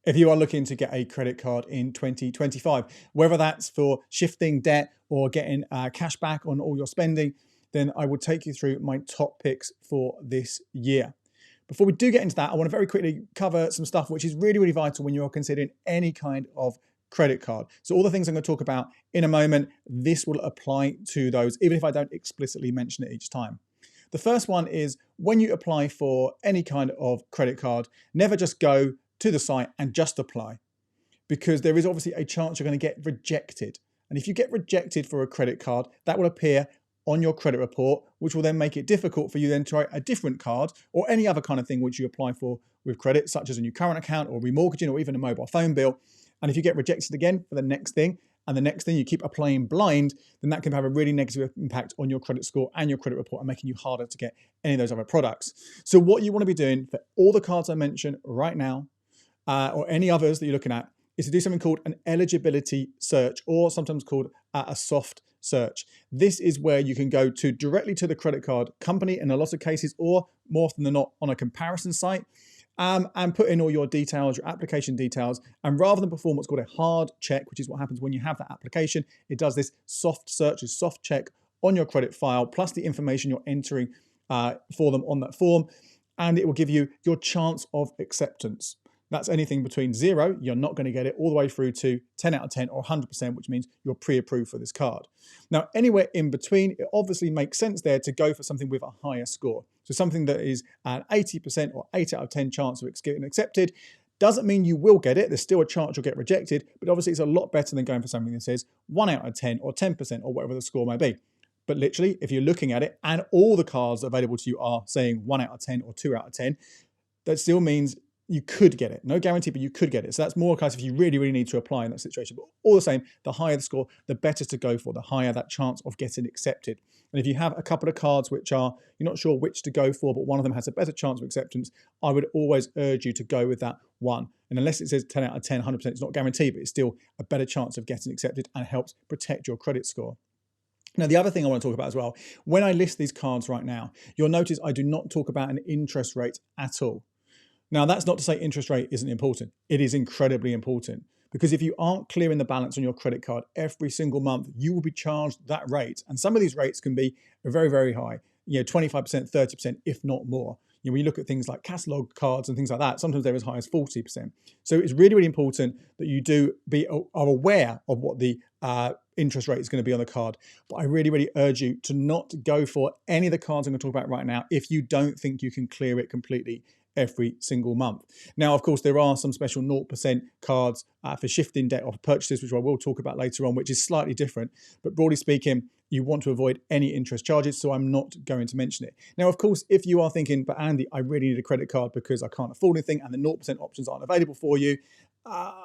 if you are looking to get a credit card in 2025, whether that's for shifting debt or getting cash back on all your spending, then I will take you through my top picks for this year. Before we do get into that, I want to very quickly cover some stuff which is really, really vital when you're considering any kind of credit card. So all the things I'm going to talk about in a moment, this will apply to those, even if I don't explicitly mention it each time. The first one is when you apply for any kind of credit card, never just go to the site and just apply, because there is obviously a chance you're going to get rejected. And if you get rejected for a credit card, that will appear on your credit report, which will then make it difficult for you then to try a different card or any other kind of thing which you apply for with credit, such as a new current account or remortgaging or even a mobile phone bill. And if you get rejected again for the next thing, and the next thing you keep applying blind, then that can have a really negative impact on your credit score and your credit report and making you harder to get any of those other products. So what you want to be doing for all the cards I mentioned right now, or any others that you're looking at, is to do something called an eligibility search, or sometimes called a soft search. This is where you can go to directly to the credit card company in a lot of cases, or more often than not on a comparison site, and put in all your details, your application details. And rather than perform what's called a hard check, which is what happens when you have that application, it does this soft search, a soft check on your credit file, plus the information you're entering for them on that form. And it will give you your chance of acceptance. That's anything between 0, you're not going to get it, all the way through to 10 out of 10 or 100%, which means you're pre-approved for this card. Now, anywhere in between, it obviously makes sense there to go for something with a higher score. So something that is an 80% or 8 out of 10 chance of getting accepted. Doesn't mean you will get it. There's still a chance you'll get rejected, but obviously it's a lot better than going for something that says 1 out of 10 or 10% or whatever the score may be. But literally, if you're looking at it and all the cards available to you are saying 1 out of 10 or 2 out of 10, that still means you could get it. No guarantee, but you could get it. So that's more case if you really, really need to apply in that situation. But all the same, the higher the score, the better to go for, the higher that chance of getting accepted. And if you have a couple of cards which are, you're not sure which to go for, but one of them has a better chance of acceptance, I would always urge you to go with that one. And unless it says 10 out of 10, 100%, it's not guaranteed, but it's still a better chance of getting accepted and helps protect your credit score. Now, the other thing I want to talk about as well, when I list these cards right now, you'll notice I do not talk about an interest rate at all. Now, that's not to say interest rate isn't important. It is incredibly important, because if you aren't clearing the balance on your credit card every single month, you will be charged that rate. And some of these rates can be very, very high, 25%, 30%, if not more. When you look at things like catalog cards and things like that, sometimes they're as high as 40%. So it's really, really important that you are aware of what the interest rate is going to be on the card. But I really, really urge you to not go for any of the cards I'm going to talk about right now if you don't think you can clear it completely every single month. Now, of course, there are some special 0% cards for shifting debt off purchases, which I will talk about later on, which is slightly different. But broadly speaking, you want to avoid any interest charges, so I'm not going to mention it. Now, of course, if you are thinking, but Andy, I really need a credit card because I can't afford anything and the 0% options aren't available for you,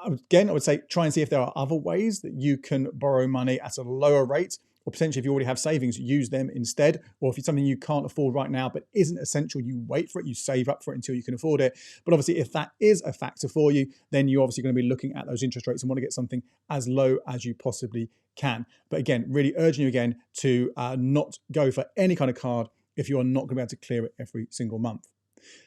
again, I would say try and see if there are other ways that you can borrow money at a lower rate, or potentially if you already have savings, use them instead. Or if it's something you can't afford right now but isn't essential, you wait for it, you save up for it until you can afford it. But obviously, if that is a factor for you, then you're obviously going to be looking at those interest rates and want to get something as low as you possibly can. But again, really urging you again to not go for any kind of card if you are not going to be able to clear it every single month.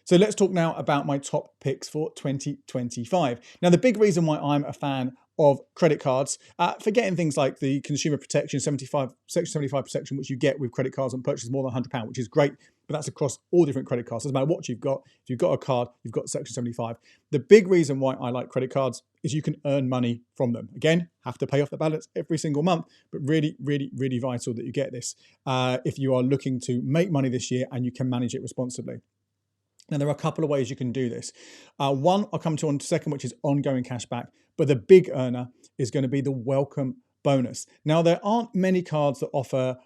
So let's talk now about my top picks for 2025. Now, the big reason why I'm a fan of credit cards, forgetting things like the consumer protection, Section 75 protection, which you get with credit cards on purchases more than £100, which is great, but that's across all different credit cards. Doesn't matter what you've got. If you've got a card, you've got Section 75. The big reason why I like credit cards is you can earn money from them. Again, have to pay off the balance every single month, but really, really, really vital that you get this if you are looking to make money this year and you can manage it responsibly. Now, there are a couple of ways you can do this. One I'll come to in a second, which is ongoing cashback, but the big earner is going to be the welcome bonus. Now, there aren't many cards that offer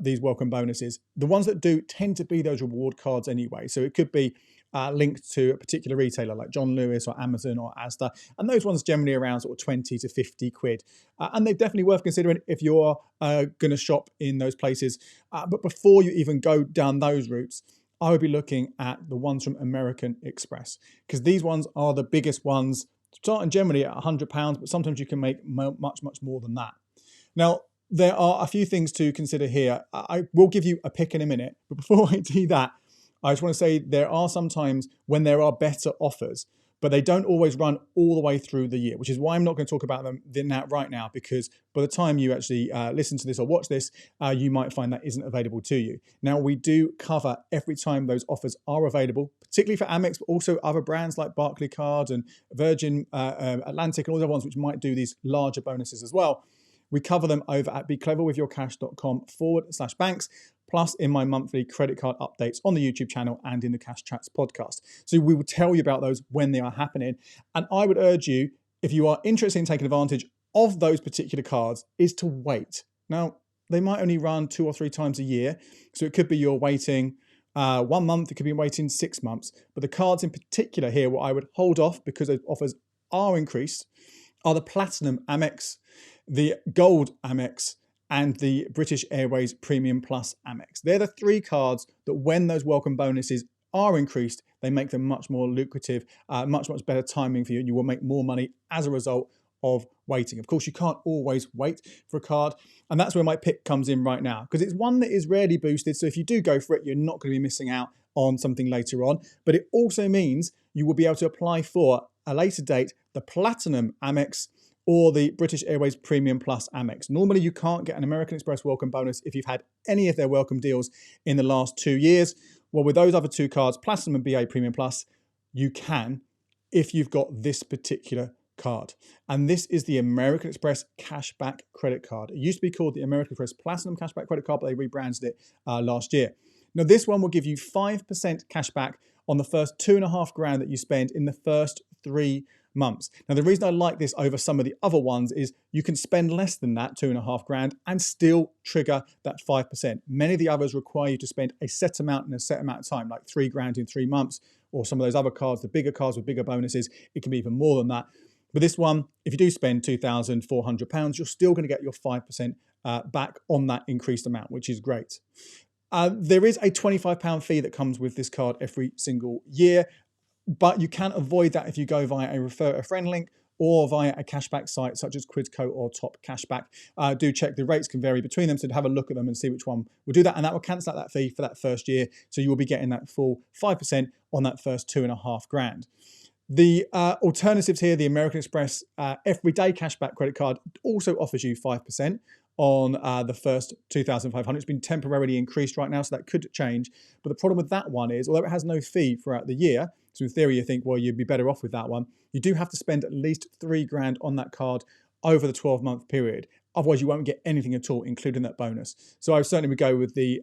these welcome bonuses. The ones that do tend to be those reward cards anyway. So it could be linked to a particular retailer like John Lewis or Amazon or Asda, and those ones generally around sort of 20 to 50 quid. And they're definitely worth considering if you're going to shop in those places. But before you even go down those routes, I would be looking at the ones from American Express, because these ones are the biggest ones, starting generally at £100, but sometimes you can make much, much more than that. Now, there are a few things to consider here. I will give you a pick in a minute, but before I do that, I just want to say there are some times when there are better offers, but they don't always run all the way through the year, which is why I'm not going to talk about them right now, because by the time you actually listen to this or watch this, you might find that isn't available to you. Now, we do cover every time those offers are available, particularly for Amex, but also other brands like Barclaycard and Virgin Atlantic and all the other ones which might do these larger bonuses as well. We cover them over at becleverwithyourcash.com/banks, plus in my monthly credit card updates on the YouTube channel and in the Cash Chats podcast. So we will tell you about those when they are happening. And I would urge you, if you are interested in taking advantage of those particular cards, is to wait. Now, they might only run 2 or 3 times a year. So it could be you're waiting 1 month, it could be waiting 6 months. But the cards in particular here, what I would hold off because those offers are increased, are the Platinum Amex, the Gold Amex, and the British Airways Premium Plus Amex. They're the 3 cards that when those welcome bonuses are increased, they make them much more lucrative, much better timing for you, and you will make more money as a result of waiting. Of course, you can't always wait for a card, and that's where my pick comes in right now, because it's one that is rarely boosted. So if you do go for it, you're not going to be missing out on something later on. But it also means you will be able to apply for a later date the Platinum Amex or the British Airways Premium Plus Amex. Normally, you can't get an American Express welcome bonus if you've had any of their welcome deals in the last 2 years. Well, with those other 2 cards, Platinum and BA Premium Plus, you can if you've got this particular card. And this is the American Express Cashback Credit Card. It used to be called the American Express Platinum Cashback Credit Card, but they rebranded it last year. Now, this one will give you 5% cash back on the first $2,500 that you spend in the first 3 months. Now, the reason I like this over some of the other ones is you can spend less than that $2,500 and still trigger that 5%. Many of the others require you to spend a set amount in a set amount of time, like $3,000 in 3 months, or some of those other cards, the bigger cards with bigger bonuses, it can be even more than that. But this one, if you do spend £2,400, you're still going to get your 5% back on that increased amount, which is great. There is a £25 fee that comes with this card every single year, but you can avoid that if you go via a refer a friend link or via a cashback site such as Quidco or Top Cashback. Do check, the rates can vary between them, so have a look at them and see which one will do that, and that will cancel out that fee for that first year, so you will be getting that full 5% on that first $2,500. The alternatives here, the American Express Everyday Cashback Credit Card also offers you 5% on the first 2,500. It's been temporarily increased right now, so that could change. But the problem with that one is, although it has no fee throughout the year, so in theory you think, well, you'd be better off with that one, you do have to spend at least $3,000 on that card over the 12-month period. Otherwise, you won't get anything at all, including that bonus. So I certainly would go with the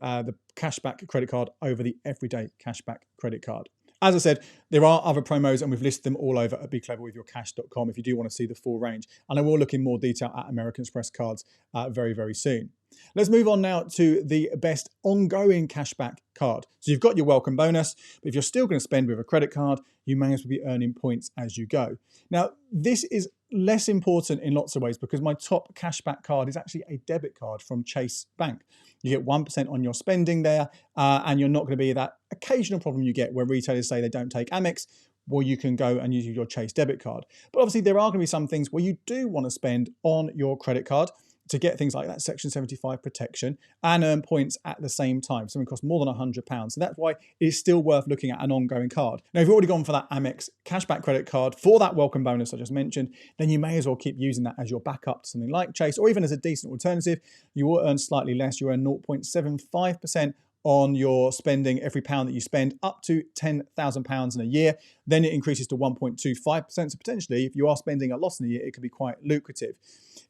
cashback credit card over the Everyday Cashback Credit Card. As I said, there are other promos and we've listed them all over at becleverwithyourcash.com if you do want to see the full range. And I will look in more detail at American Express cards very, very soon. Let's move on now to the best ongoing cashback card. So you've got your welcome bonus, but if you're still going to spend with a credit card, you may as well be earning points as you go. Now, this is less important in lots of ways because my top cashback card is actually a debit card from Chase Bank. You get 1% on your spending there, and you're not going to be that occasional problem you get where retailers say they don't take Amex. Well, you can go and use your Chase debit card. But obviously, there are going to be some things where you do want to spend on your credit card to get things like that Section 75 protection and earn points at the same time. Something costs more than £100. So that's why it's still worth looking at an ongoing card. Now, if you've already gone for that Amex cashback credit card for that welcome bonus I just mentioned, then you may as well keep using that as your backup to something like Chase, or even as a decent alternative. You will earn slightly less. You earn 0.75% on your spending every pound that you spend up to £10,000 in a year. Then it increases to 1.25%. So potentially, if you are spending a lot in a year, it could be quite lucrative.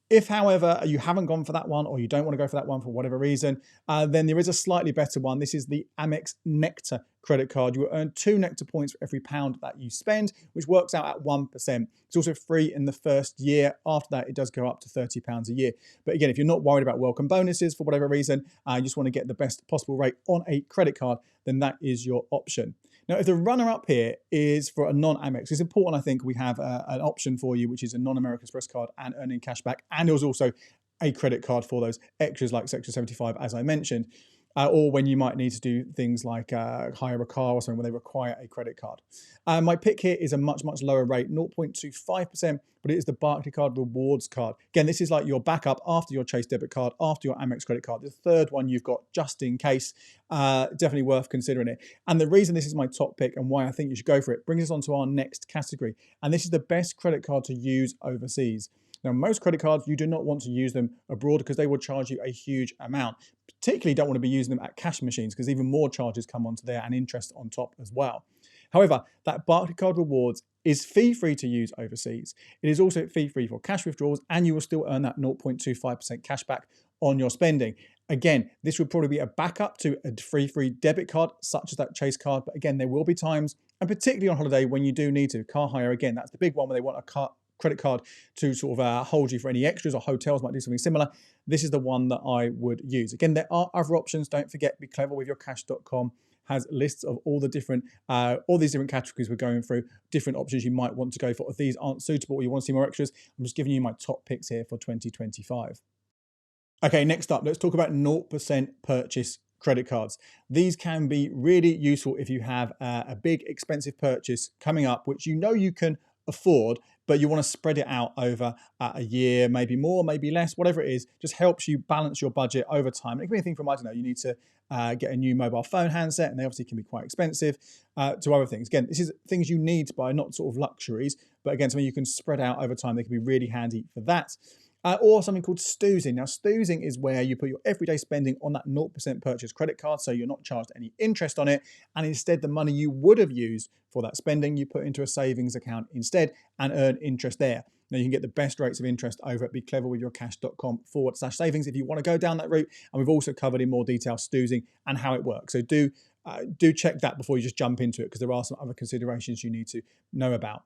If, however, you haven't gone for that one or you don't want to go for that one for whatever reason, then there is a slightly better one. This is the Amex Nectar credit card. You will earn 2 Nectar points for every pound that you spend, which works out at 1%. It's also free in the first year. After that, it does go up to £30 a year. But again, if you're not worried about welcome bonuses for whatever reason, you just want to get the best possible rate on a credit card, then that is your option. Now, if the runner-up here is for a non-Amex, it's important, I think, we have an option for you, which is a non-American Express card and earning cashback. And there's also a credit card for those extras like Section 75, as I mentioned. or when you might need to do things like hire a car or something where they require a credit card. My pick here is a much, much lower rate, 0.25%, but it is the Barclaycard Rewards card. Again, this is like your backup after your Chase debit card, after your Amex credit card, the third one you've got just in case. Definitely worth considering it. And the reason this is my top pick and why I think you should go for it brings us on to our next category. And this is the best credit card to use overseas. Now, most credit cards, you do not want to use them abroad because they will charge you a huge amount. Particularly don't want to be using them at cash machines because even more charges come onto there and interest on top as well. However, that Barclaycard Rewards is fee-free to use overseas. It is also fee-free for cash withdrawals, and you will still earn that 0.25% cashback on your spending. Again, this would probably be a backup to a free debit card, such as that Chase card. But again, there will be times, and particularly on holiday, when you do need to. Car hire, again, that's the big one where they want a credit card to sort of hold you for any extras, or hotels might do something similar. This is the one that I would use. Again, there are other options. Don't forget, be clever with your cash.com has lists of all these different categories we're going through, different options you might want to go for. If these aren't suitable or you want to see more extras, I'm just giving you my top picks here for 2025. Okay, next up, let's talk about 0% purchase credit cards. These can be really useful if you have a big expensive purchase coming up, which you know you can afford, but you want to spread it out over a year, maybe more, maybe less, whatever it is, just helps you balance your budget over time. It can be anything from, I don't know, you need to get a new mobile phone handset, and they obviously can be quite expensive, to other things. Again, this is things you need to buy, not sort of luxuries, but again, something you can spread out over time. They can be really handy for that. Or something called stoozing. Now, stoozing is where you put your everyday spending on that 0% purchase credit card, so you're not charged any interest on it, and instead the money you would have used for that spending, you put into a savings account instead and earn interest there. Now, you can get the best rates of interest over at becleverwithyourcash.com/savings if you want to go down that route, and we've also covered in more detail stoozing and how it works. So do check that before you just jump into it, because there are some other considerations you need to know about.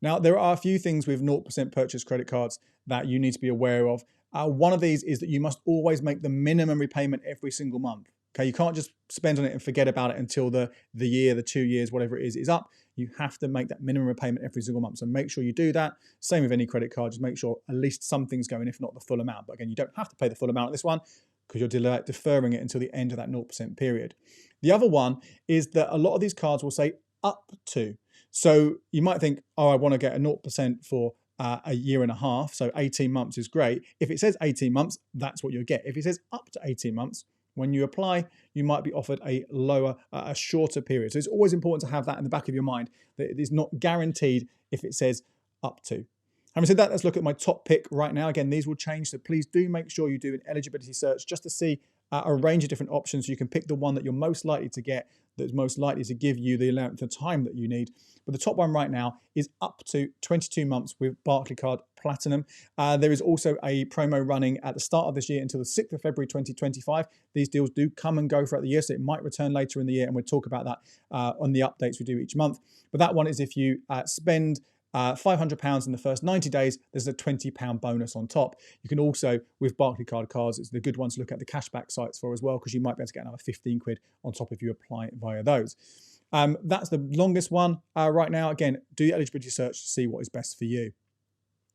Now, there are a few things with 0% purchase credit cards that you need to be aware of. One of these is that you must always make the minimum repayment every single month. Okay, you can't just spend on it and forget about it until the year, the 2 years, whatever it is up. You have to make that minimum repayment every single month. So make sure you do that. Same with any credit card. Just make sure at least something's going, if not the full amount. But again, you don't have to pay the full amount on this one because you're deferring it until the end of that 0% period. The other one is that a lot of these cards will say up to. So you might think, oh, I want to get a 0% for a year and a half. So 18 months is great. If it says 18 months, that's what you'll get. If it says up to 18 months, when you apply, you might be offered a shorter period. So it's always important to have that in the back of your mind, that it is not guaranteed if it says up to. Having said that, let's look at my top pick right now. Again, these will change, so please do make sure you do an eligibility search just to see a range of different options. So you can pick the one that you're most likely to get, that's most likely to give you the length of time that you need. But the top one right now is up to 22 months with Barclaycard Platinum. There is also a promo running at the start of this year until the 6th of February 2025. These deals do come and go throughout the year, so it might return later in the year, and we'll talk about that on the updates we do each month. But that one is if you spend £500 in the first 90 days, there's a £20 bonus on top. You can also, with Barclaycard cards, it's the good ones to look at the cashback sites for as well, because you might be able to get another 15 quid on top if you apply it via those. That's the longest one right now. Again, do your eligibility search to see what is best for you.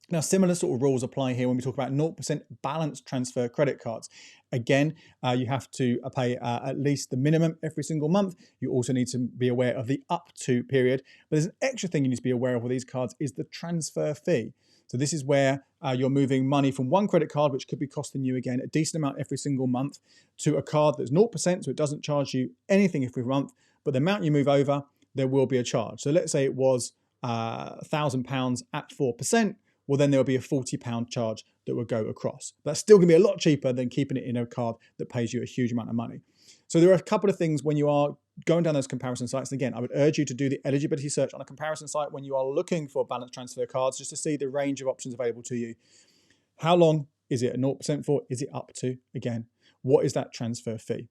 Now, similar sort of rules apply here when we talk about 0% balance transfer credit cards. Again, you have to pay at least the minimum every single month. You also need to be aware of the up to period. But there's an extra thing you need to be aware of with these cards is the transfer fee. So this is where you're moving money from one credit card, which could be costing you, again, a decent amount every single month, to a card that's 0%, so it doesn't charge you anything every month. But the amount you move over, there will be a charge. So let's say it was £1,000 at 4%. Well, then there will be a £40 charge that will go across. That's still going to be a lot cheaper than keeping it in a card that pays you a huge amount of money. So there are a couple of things when you are going down those comparison sites. And again, I would urge you to do the eligibility search on a comparison site when you are looking for balance transfer cards, just to see the range of options available to you. How long is it a 0% for? Is it up to? Again, what is that transfer fee?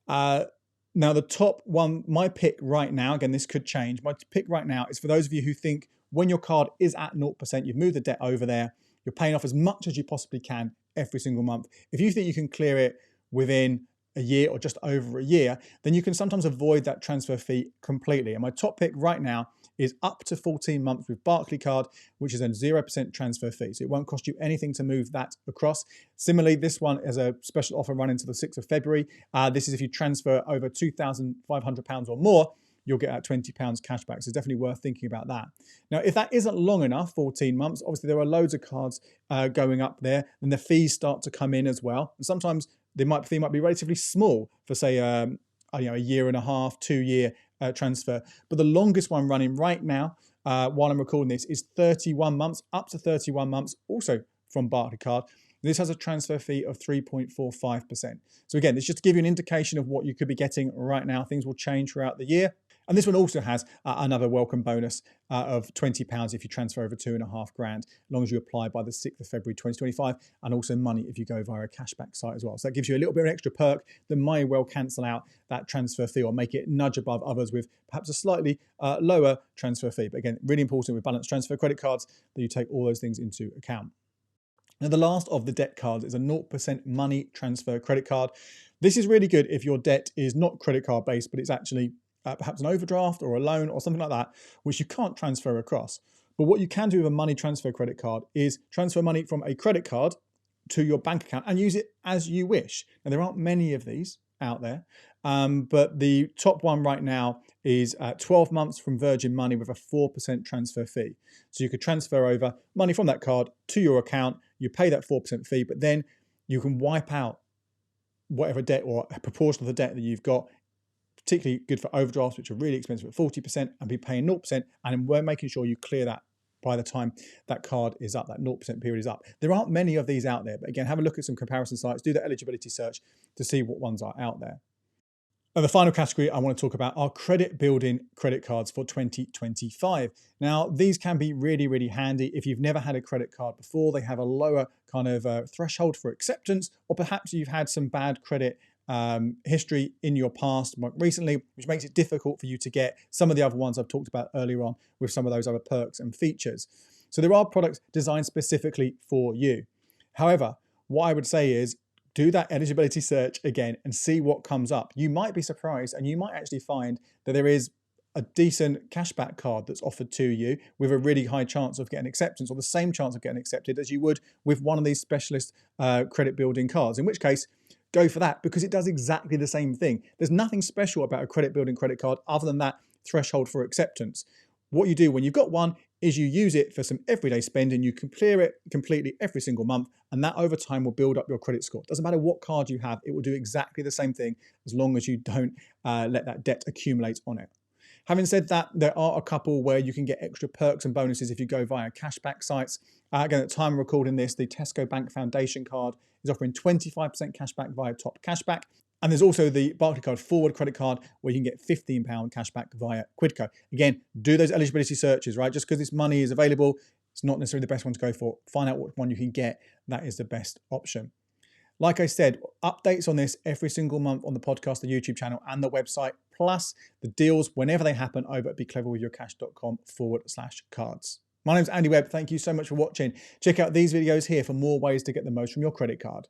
Now, the top one, my pick right now, again, this could change. My pick right now is for those of you who think when your card is at 0%, you've moved the debt over there, you're paying off as much as you possibly can every single month. If you think you can clear it within a year or just over a year, then you can sometimes avoid that transfer fee completely. And my top pick right now is up to 14 months with Barclaycard, which is a 0% transfer fee. So it won't cost you anything to move that across. Similarly, this one is a special offer running to the 6th of February. This is if you transfer over £2,500 or more, you'll get that £20 cashback. So it's definitely worth thinking about that. Now, if that isn't long enough, 14 months, obviously there are loads of cards going up there, and the fees start to come in as well. And sometimes the fee might be relatively small for, say, a year and a half, 2-year transfer. But the longest one running right now, while I'm recording this, is 31 months, up to 31 months, also from Barclaycard. This has a transfer fee of 3.45%. So again, it's just to give you an indication of what you could be getting right now. Things will change throughout the year. And this one also has another welcome bonus of £20 if you transfer over £2,500, as long as you apply by the 6th of February 2025, and also money if you go via a cashback site as well. So that gives you a little bit of an extra perk that may well cancel out that transfer fee or make it nudge above others with perhaps a slightly lower transfer fee. But again, really important with balance transfer credit cards that you take all those things into account. Now, the last of the debt cards is a 0% money transfer credit card. This is really good if your debt is not credit card based, but it's actually perhaps an overdraft or a loan or something like that, which you can't transfer across. But what you can do with a money transfer credit card is transfer money from a credit card to your bank account and use it as you wish. Now, there aren't many of these out there, but the top one right now is 12 months from Virgin Money with a 4% transfer fee. So you could transfer over money from that card to your account, you pay that 4% fee, but then you can wipe out whatever debt or a proportion of the debt that you've got. Particularly good for overdrafts, which are really expensive at 40%, and be paying 0%, and we're making sure you clear that by the time that card is up, that 0% period is up. There aren't many of these out there, but again, have a look at some comparison sites, do the eligibility search to see what ones are out there. And the final category I want to talk about are credit building credit cards for 2025. Now, these can be really, really handy if you've never had a credit card before. They have a lower kind of threshold for acceptance, or perhaps you've had some bad credit history in your past recently, which makes it difficult for you to get some of the other ones I've talked about earlier on with some of those other perks and features. So there are products designed specifically for you. However, what I would say is do that eligibility search again and see what comes up. You might be surprised, and you might actually find that there is a decent cashback card that's offered to you with a really high chance of getting acceptance, or the same chance of getting accepted as you would with one of these specialist credit building cards, in which case go for that, because it does exactly the same thing. There's nothing special about a credit building credit card other than that threshold for acceptance. What you do when you've got one is you use it for some everyday spending. You can clear it completely every single month, and that over time will build up your credit score. Doesn't matter what card you have, it will do exactly the same thing as long as you don't let that debt accumulate on it. Having said that, there are a couple where you can get extra perks and bonuses if you go via cashback sites. Again, at the time of recording this, the Tesco Bank Foundation card is offering 25% cashback via Top Cashback. And there's also the Barclaycard Forward credit card where you can get £15 cashback via Quidco. Again, do those eligibility searches, right? Just because this money is available, it's not necessarily the best one to go for. Find out what one you can get. That is the best option. Like I said, updates on this every single month on the podcast, the YouTube channel, and the website, plus the deals whenever they happen over at becleverwithyourcash.com/cards. My name's Andy Webb. Thank you so much for watching. Check out these videos here for more ways to get the most from your credit card.